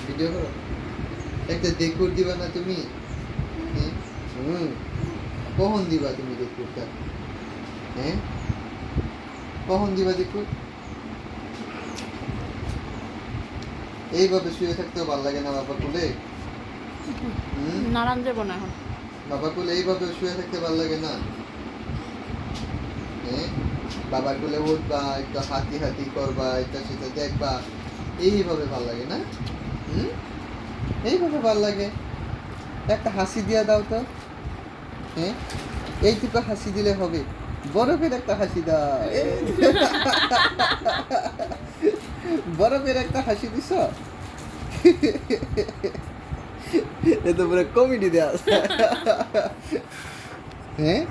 Video করো। একটা দেখুর দিবা না তুমি? হ্যাঁ? কখন দিবা তুমি দেখুরটা? হ্যাঁ, কখন দিবা দেখুর? এইভাবে শুয়ে থাকতেও ভালো লাগে না বাবা কোলে? নারান যাবো না এখন। বাবা কোলে এইভাবে শুয়ে থাকতে ভালো লাগে না? হ্যাঁ, বাবার কোলে উঠবা, একটু হাতি হাতি করবা, এটা সেটা দেখবা, এইভাবে ভালো লাগে না? হুম, এইভাবে ভালো লাগে। একটা হাসি দিয়া দাও তো। হ্যাঁ, এইটুকু হাসি দিলে হবে? বরফের একটা হাসি দাও। বরফের একটা হাসি দিছ? এ তো পুরো কমেডি দেওয়া। হ্যাঁ,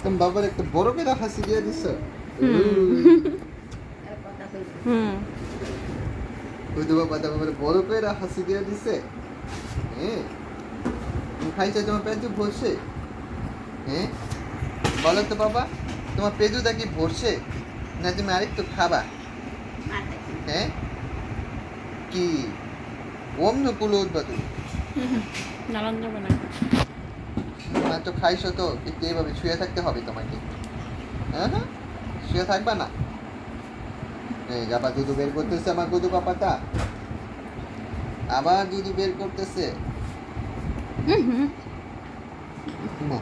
তুমি বাবার একটা বরফের হাসি দিয়ে দিছ। ওই তো বাবা তোমার বরফের হাসি দিয়ে দিছে। হ্যাঁ, তুমি খাইছো, তোমার পেট ভরছে? হ্যাঁ, বলো তো বাবা, তোমার পেটুটা কি ভরছে, না তুমি আরেকটু খাবা? হ্যাঁ, কি অন্য কুলো উঠবা তুমি? নারান যাবো না। না তো খাইছো তো, কিন্তু এইভাবে শুয়ে থাকতে হবে তোমাকে। হ্যাঁ, হ্যাঁ, শুয়ে থাকবা না? এই আবার দুধু বের করতেছে আমার গুদু পাপাটা, আবার দুধু বের করতেছে। না